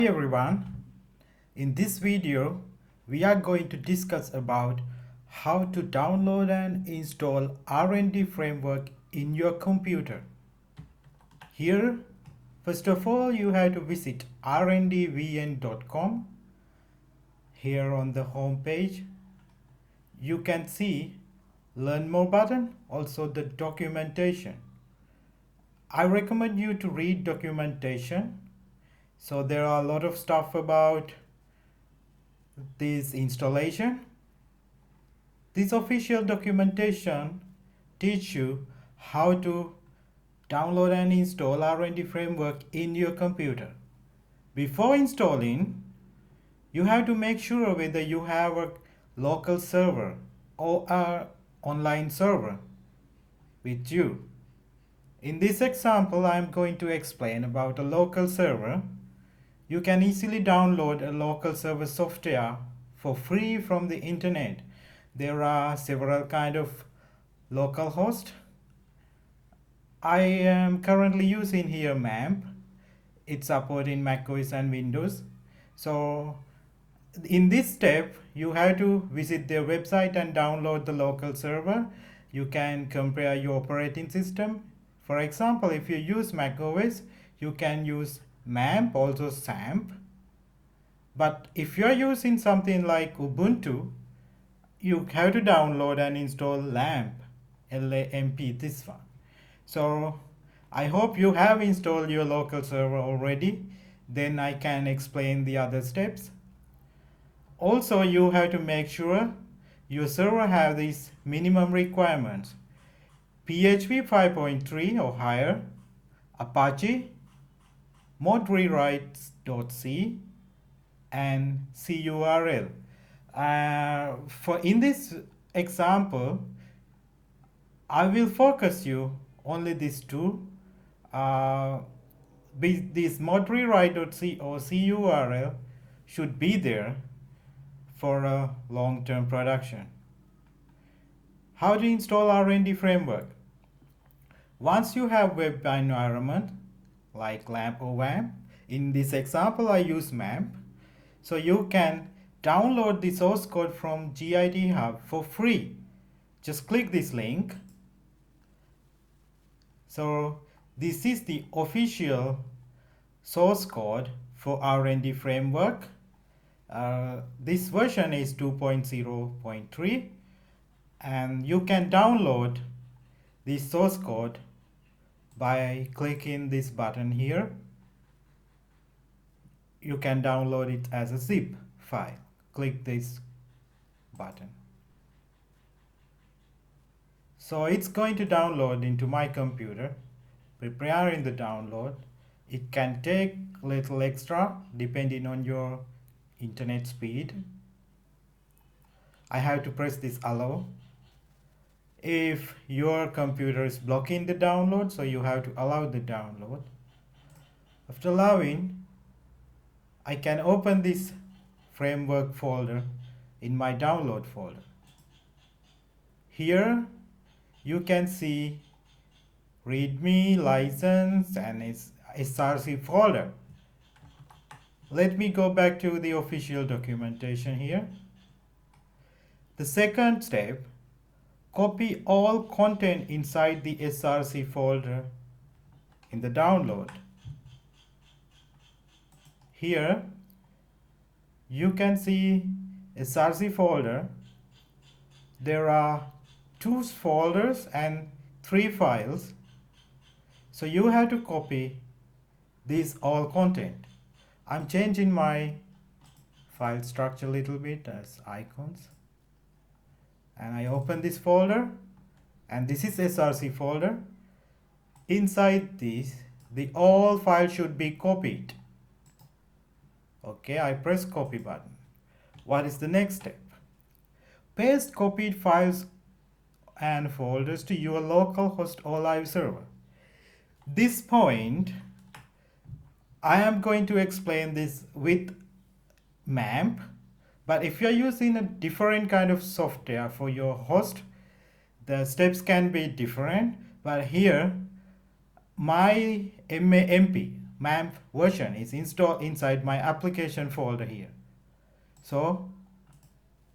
Hi everyone, in this video we are going to discuss about how to download and install RND Framework in your computer. Here, first of all, you have to visit rndvn.com. Here on the home page, you can see Learn More button, also the documentation. I recommend you to read documentation. So there are a lot of stuff about this installation. This official documentation teach you how to download and install RND Framework in your computer. Before installing, you have to make sure whether you have a local server or an online server with you. In this example, I am going to explain about a local server. You can easily download a local server software for free from the internet. There are several kind of localhost. I am currently using here MAMP. It's support in macOS and Windows. So in this step, you have to visit their website and download the local server. You can compare your operating system. For example, if you use macOS, you can use MAMP, also SAMP. But if you're using something like Ubuntu, you have to download and install LAMP, LAMP, this one. So I hope you have installed your local server already. Then I can explain the other steps. Also, you have to make sure your server have these minimum requirements: PHP 5.3 or higher, Apache, mod rewrites.c, and CURL. For in this example, I will focus you only these two. This mod rewrite.c or CURL should be there for a long-term production. How to install RND Framework? Once you have web environment like LAMP or WAMP, in this example I use MAMP, so you can download the source code from Git Hub for free. Just click this link. So this is the official source code for RND Framework. This version is 2.0.3, and you can download this source code by clicking this button here. You can download it as a zip file. Click this button. So it's going to download into my computer. Preparing the download. It can take a little extra depending on your internet speed. I have to press this allow. If your computer is blocking the download, so you have to allow the download. After allowing, I can open this framework folder in my download folder. Here you can see readme, license, and its src folder. Let me go back to the official documentation here. The second step, copy all content inside the src folder in the download. Here you can see src folder. There are 2 folders and 3 files. So you have to copy these all content. I'm changing my file structure a little bit as icons. And I open this folder, and this is src folder. Inside this, the all files should be copied. Okay, I press copy button. What is the next step? Paste copied files and folders to your local host or live server. This point, I am going to explain this with MAMP, but if you're using a different kind of software for your host, the steps can be different. But here, my MAMP version is installed inside my application folder here. So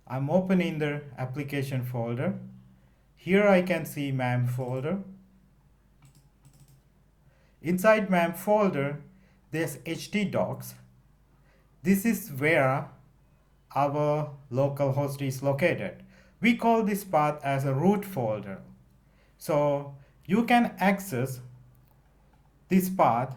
I'm opening the application folder. Here I can see MAMP folder. Inside MAMP folder, there's htdocs. This is where our local host is located. We call this path as a root folder. So you can access this path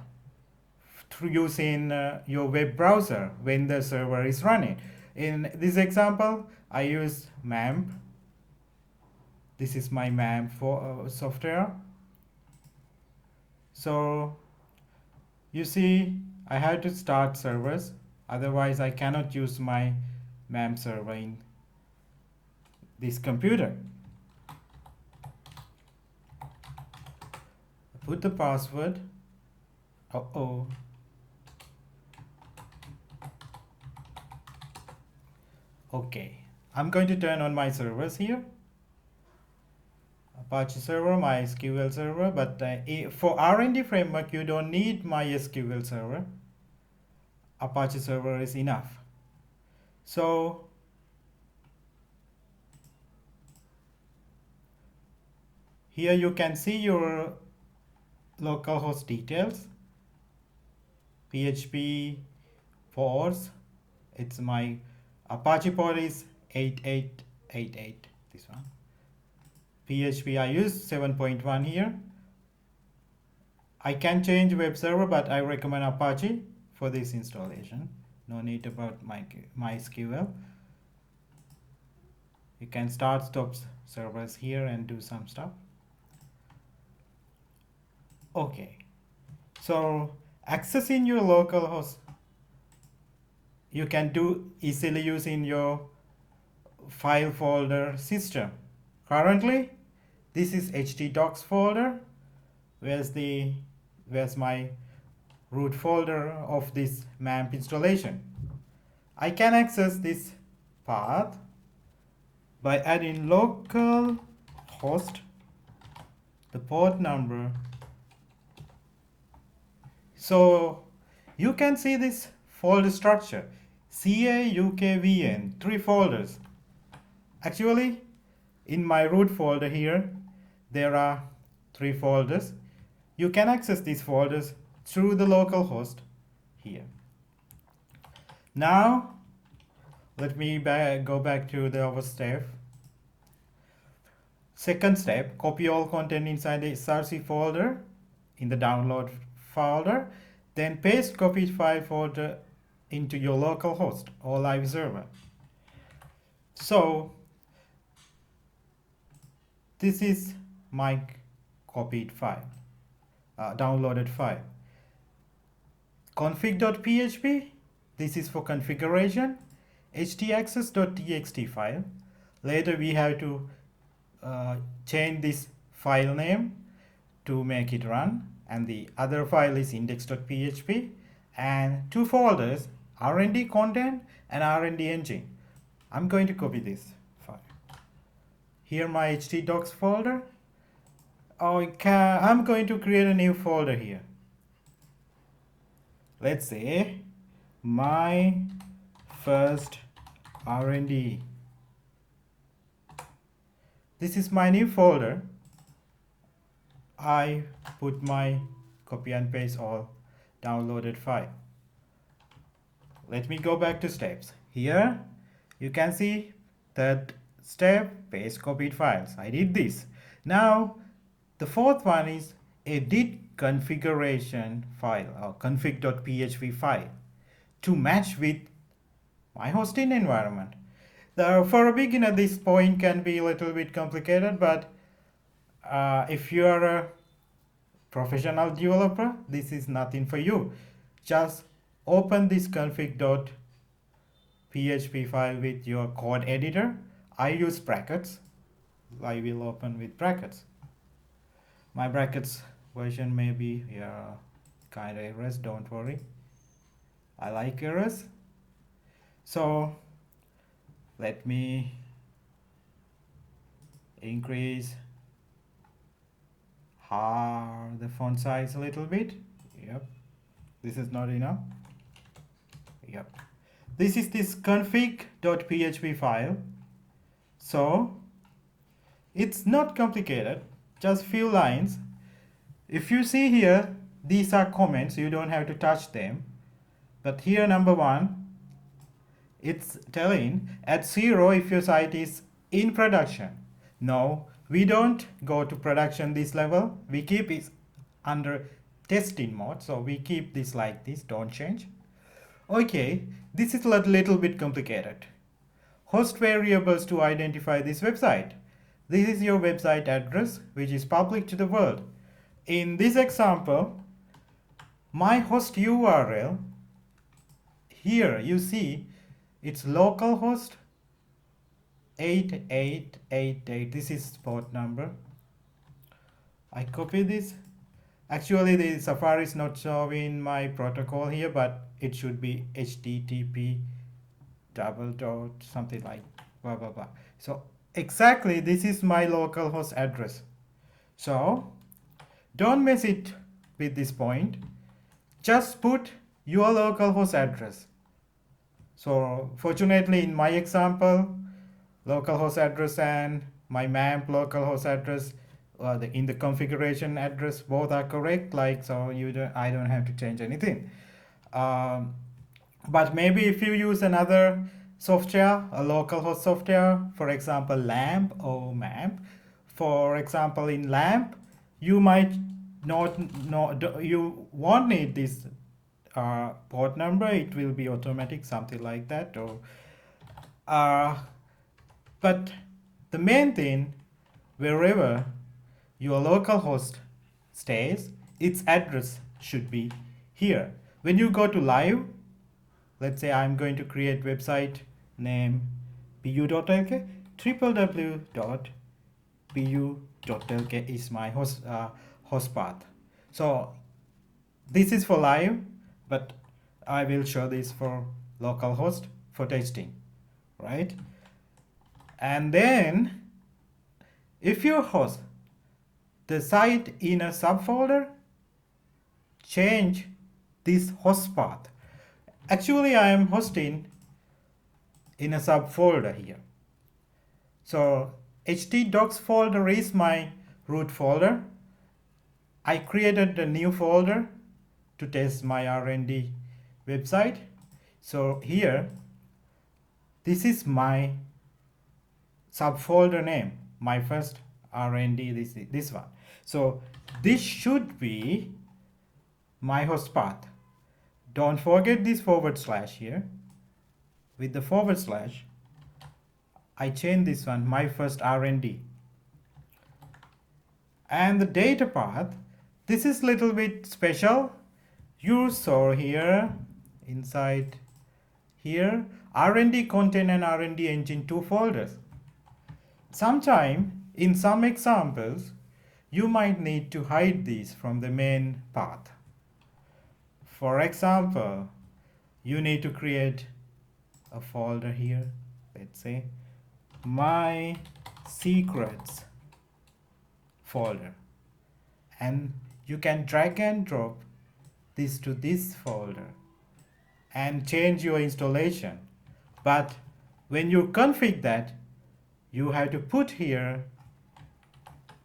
through using your web browser when the server is running. In this example, I use MAMP. This is my MAMP for software. So you see, I have to start servers, otherwise I cannot use my MAMP server in this computer. Put the password. Okay, I'm going to turn on my servers here. Apache server, MySQL server, but for RND framework, you don't need MySQL server. Apache server is enough. So here you can see your localhost details. PHP ports. It's my Apache port is 8888. This one. PHP I use 7.1 here. I can change web server, but I recommend Apache for this installation. No need about MySQL. You can stop servers here and do some stuff. Okay, so accessing your localhost you can do easily using your file folder system. Currently, this is htaccess folder. Where's my root folder of this MAMP installation? I can access this path by adding localhost, the port number. So you can see this folder structure, CA, UK, VN, 3 folders. Actually, in my root folder here, there are 3 folders. You can access these folders through the localhost here. Now, let me go back to the other step. Second step, copy all content inside the src folder in the download folder, then paste copied file folder into your local host or live server. So this is my copied file, downloaded file. Config.php, this is for configuration. htaccess.txt file. Later we have to change this file name to make it run, and the other file is index.php, and 2 folders, RND content and RND engine. I'm going to copy this file. Here my htdocs folder. I'm going to create a new folder here. Let's say my first RND. This is my new folder. I put my copy and paste all downloaded file. Let me go back to steps. Here you can see that step, paste copied files. I did this. Now the fourth one is edit configuration file or config.php file to match with my hosting environment. For a beginner, this point can be a little bit complicated, but if you are a professional developer, this is nothing for you. Just open this config.php file with your code editor. I use brackets. I will open with brackets. My brackets version may be kind of errors, don't worry. I like errors. So let me increase the font size a little bit. Yep. This is not enough. Yep. This is this config.php file. So it's not complicated, just few lines. If you see here, these are comments, you don't have to touch them. But here, number 1, it's telling at 0 if your site is in production. No, we don't go to production this level. We keep it under testing mode. So we keep this like this, don't change. Okay, this is a little bit complicated. Host variables to identify this website. This is your website address, which is public to the world. In this example, my host URL, here you see it's localhost 8888. This is port number. I copy this. Actually, the Safari is not showing my protocol here, but it should be HTTP double dot something like blah blah blah. So exactly this is my localhost address. So don't mess it with this point. Just put your localhost address. So fortunately in my example, localhost address and my MAMP localhost address in the configuration address both are correct, like, so I don't have to change anything. But maybe if you use another software, a localhost software, for example LAMP or MAMP, for example in LAMP you might you won't need this port number, it will be automatic, something like that. Or but the main thing, wherever your localhost stays, its address should be here. When you go to live, let's say I'm going to create website name pu.lk, www.pu.lk is my host path. So this is for live, but I will show this for localhost for testing, right? And then if you host the site in a subfolder, change this host path. Actually, I am hosting in a subfolder here. So htdocs folder is my root folder. I created a new folder to test my RND website. So here, this is my subfolder name, my first RND, this one. So this should be my host path. Don't forget this / here. With the /, I change this one, my first RND. And the data path, this is little bit special. You saw here, inside here, RND content and RND engine 2 folders. Sometime, in some examples, you might need to hide these from the main path. For example, you need to create a folder here, let's say my secrets folder, and you can drag and drop this to this folder and change your installation. But when you configure that, you have to put here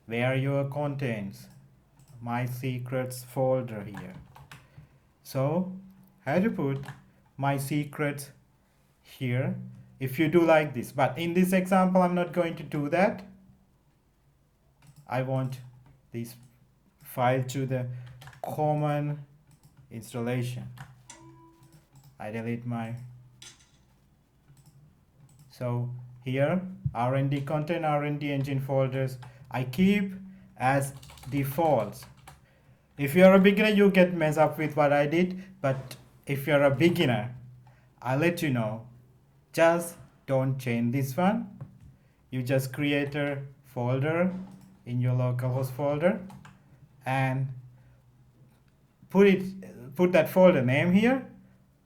where your contents, my secrets folder here. So I have to put my secrets here if you do like this. But in this example, I'm not going to do that. I want this file to the common installation. I delete my. So here, RND content, RND engine folders, I keep as defaults. If you're a beginner, you get messed up with what I did. But if you're a beginner, I'll let you know. Just don't change this one. You just create a folder in your localhost folder and put that folder name here.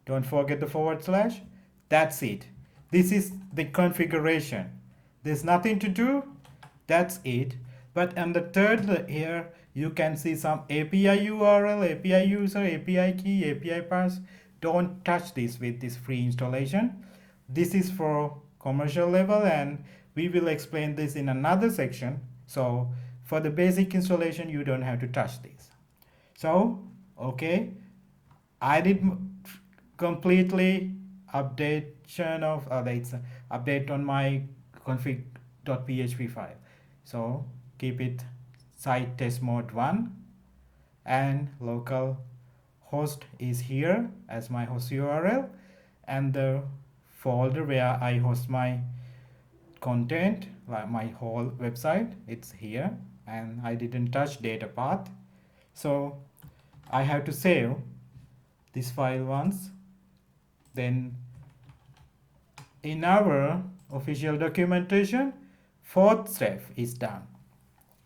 Don't forget the /. That's it. This is the configuration. There's nothing to do. That's it. But on the third here, you can see some API URL, API user, API key, API pass. Don't touch this with this free installation. This is for commercial level, and we will explain this in another section. So for the basic installation, you don't have to touch this. So, okay, I did completely updation of update on my config.php file. So keep it site test mode 1, and local host is here as my host URL, and the folder where I host my content, like my whole website, it's here, and I didn't touch data path. So I have to save this file once. Then in our official documentation, 4th step is done.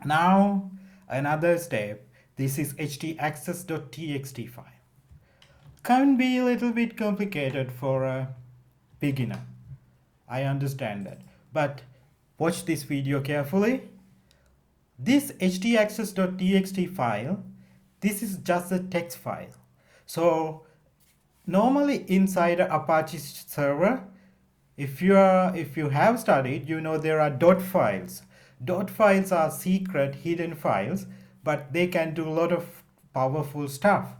Now another step, this is htaccess.txt file. Can be a little bit complicated for a beginner. I understand that. But watch this video carefully. This htaccess.txt file, this is just a text file. So normally inside an Apache server, if you have studied, you know there are dot files. Dot files are secret hidden files, but they can do a lot of powerful stuff.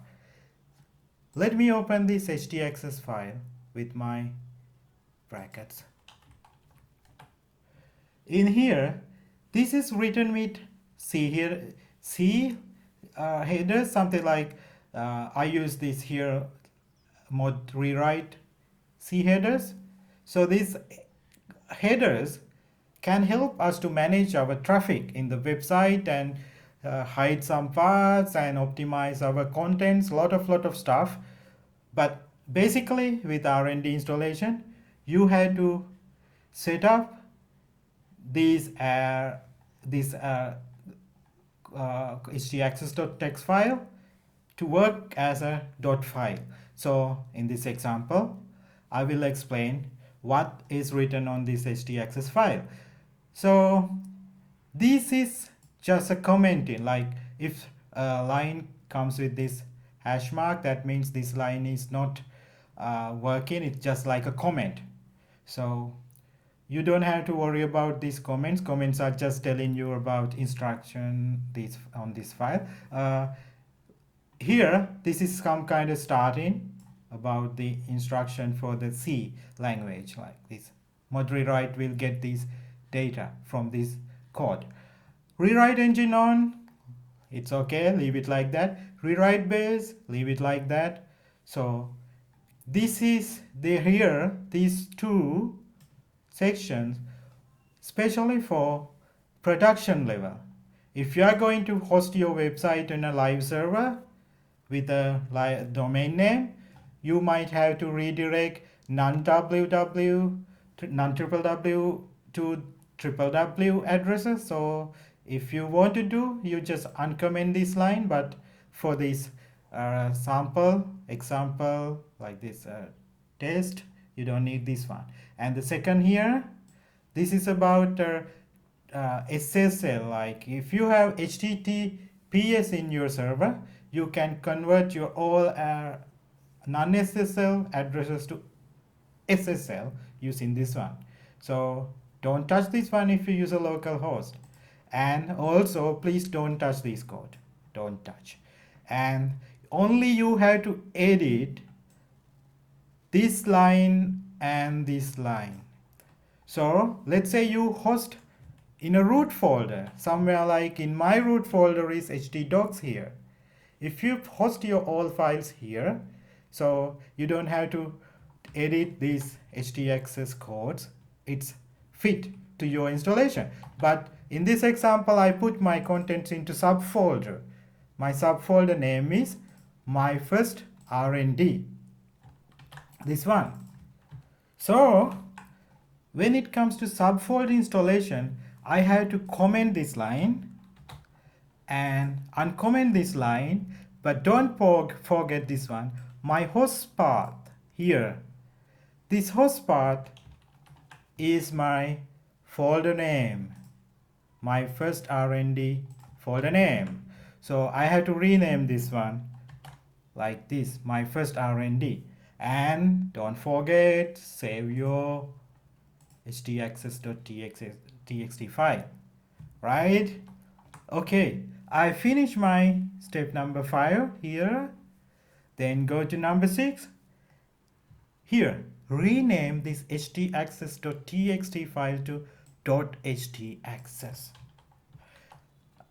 Let me open this htaccess file with my brackets. In here, this is written with C headers, something like I use this here mod rewrite C headers. So these headers can help us to manage our traffic in the website and hide some parts and optimize our contents, lot of stuff. But basically with RND installation, you had to set up these htaccess.txt file to work as a dot file. So in this example, I will explain what is written on this htaccess file. So this is just a commenting, like if a line comes with this hash mark, that means this line is not working. It's just like a comment. So you don't have to worry about these comments. Comments are just telling you about instruction on this file. Here, this is some kind of starting about the instruction for the C language, like this. Mod rewrite will get this data from this code. Rewrite engine on, it's okay, leave it like that. Rewrite base, leave it like that. So this is here, these two sections, especially for production level. If you are going to host your website in a live server with a domain name, you might have to redirect non-www to non-www to www addresses. So if you want to do, you just uncomment this line, but for this example like this test, you don't need this one. And the second here, this is about SSL. Like if you have HTTPS in your server, you can convert your all non-SSL addresses to SSL using this one. So don't touch this one if you use a local host. And also please don't touch this code. Don't touch. And only you have to edit this line and this line. So let's say you host in a root folder, somewhere like in my root folder is htdocs here. If you host your all files here, so you don't have to edit these htaccess codes, it's fit to your installation. But in this example, I put my contents into subfolder. My subfolder name is my first RND, this one. So when it comes to subfolder installation, I have to comment this line and uncomment this line, but don't forget this one, my host path here. This host path is my folder name, my first RND folder name. So I have to rename this one like this, my first RND. And don't forget, save your htaccess.txt file, right? Okay, I finished my step number 5 here. Then go to number 6. Here, rename this htaccess.txt file to .htaccess.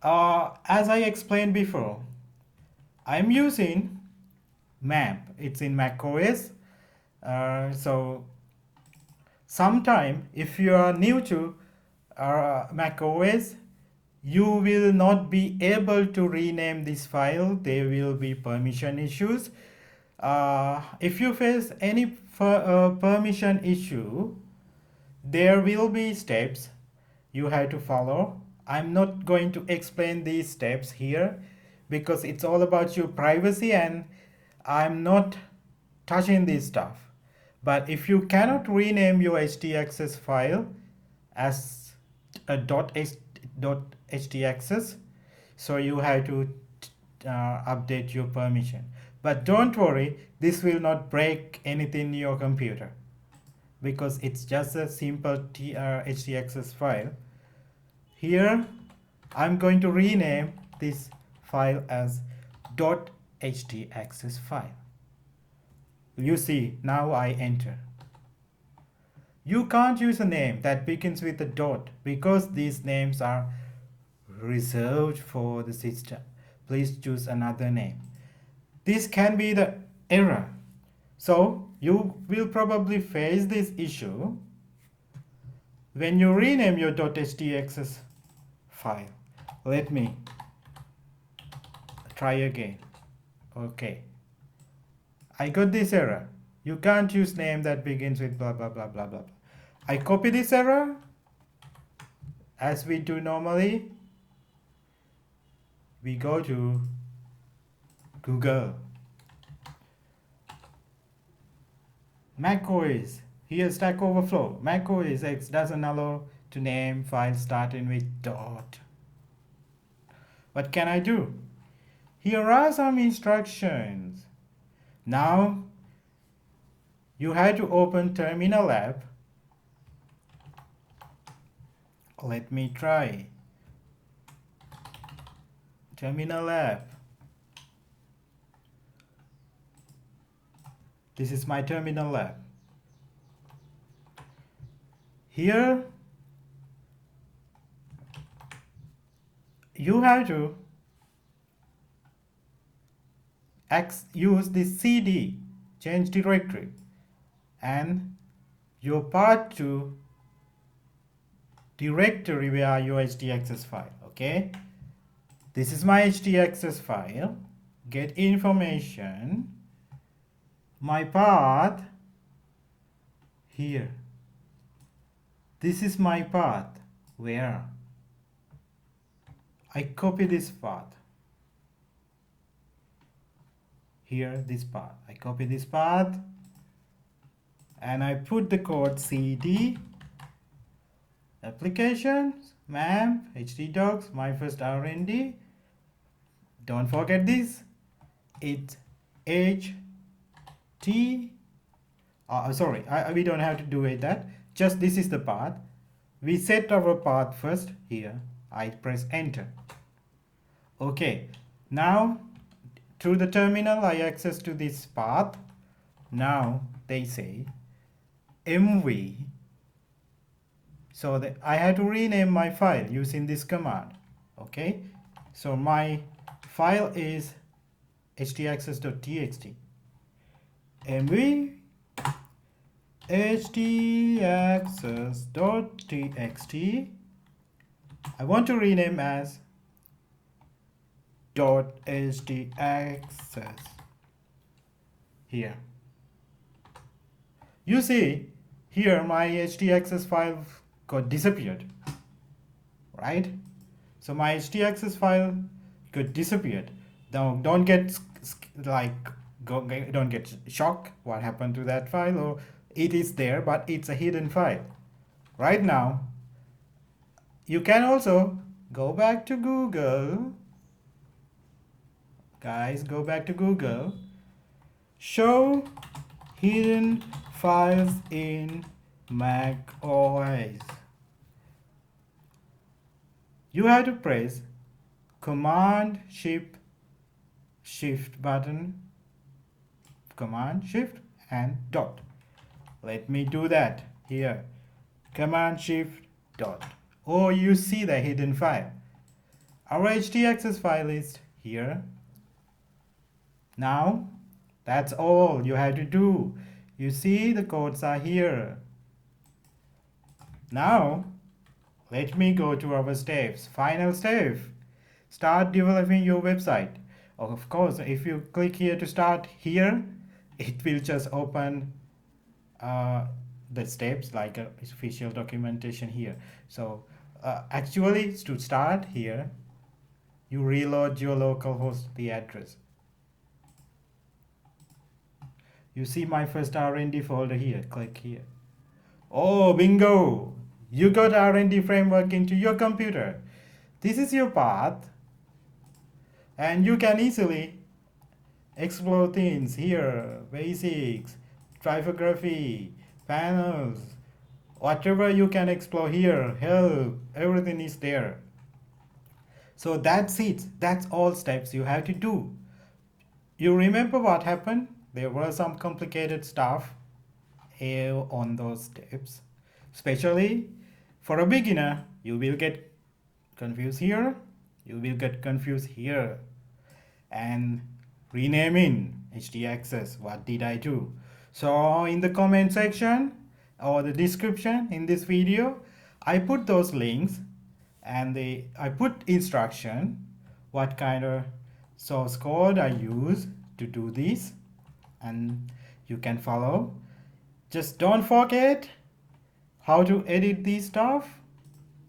As I explained before, I'm using MAP. It's in macOS. So sometime if you are new to macOS, you will not be able to rename this file. There will be permission issues. If you face any permission issue, there will be steps you have to follow. I'm not going to explain these steps here because it's all about your privacy and I'm not touching this stuff. But if you cannot rename your htaccess file as a .htaccess, so you have to update your permission. But don't worry, this will not break anything in your computer because it's just a simple htaccess file. Here I'm going to rename this file as .htaccess file. You see, now I enter. You can't use a name that begins with a dot because these names are reserved for the system. Please choose another name. This can be the error. So you will probably face this issue when you rename your .htaccess file. Let me try again. Okay. I got this error. You can't use name that begins with blah blah blah blah blah. I copy this error as we do normally. We go to Google. macOS. Here Stack Overflow. macOS X doesn't allow to name files starting with dot. What can I do? Here are some instructions. Now you have to open Terminal app. Let me try. Terminal app. This is my Terminal app. Here you have to use this cd, change directory, and your path to directory where your htaccess file. Okay, this is my htaccess file. Get information. My path here. This is my path where I copy this path. Here, this path. I copy this path and I put the code cd applications map htdocs my first RND. Don't forget this. It's we don't have to do it that. Just this is the path. We set our path first here. I press enter. Okay, now through the terminal I access to this path. Now they say mv. So I had to rename my file using this command. Okay, so my file is htaccess.txt. mv htaccess.txt. I want to rename as .htaccess here. You see here my htaccess file got disappeared, right? So my htaccess file got disappeared. Now don't get don't get shocked what happened to that file, or it is there but it's a hidden file. Right now you can also go back to Google Guys, go back to Google. Show hidden files in Mac OS. You have to press Command Shift button, Command Shift and dot. Let me do that here. Command Shift dot. Oh, you see the hidden file. Our htaccess file is here. Now, that's all you have to do. You see the codes are here. Now, let me go to our steps. Final step. Start developing your website. Of course, if you click here to start here, it will just open the steps like official documentation here. So actually to start here, you reload your localhost, the address. You see my first RND folder here. Click here. Oh, bingo! You got RND framework into your computer. This is your path, and you can easily explore things here. Basics, typography, panels, whatever you can explore here. Help, everything is there. So that's it. That's all steps you have to do. You remember what happened? There were some complicated stuff here on those steps. Especially for a beginner, you will get confused here, you will get confused here. And renaming htaccess, what did I do? So in the comment section or the description in this video, I put those links and I put instruction, what kind of source code I use to do this, and you can follow. Just don't forget how to edit this stuff.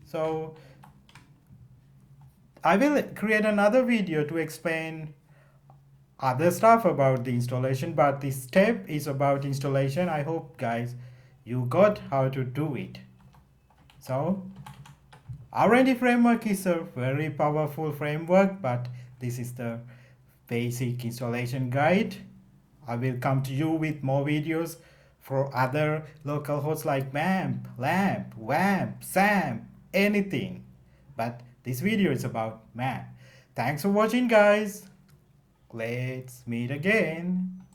So I will create another video to explain other stuff about the installation, but this step is about installation. I hope guys you got how to do it. So RND framework is a very powerful framework, but this is the basic installation guide. I will come to you with more videos for other local hosts like MAMP, LAMP, WAMP, SAMP, anything. But this video is about MAMP. Thanks for watching guys. Let's meet again.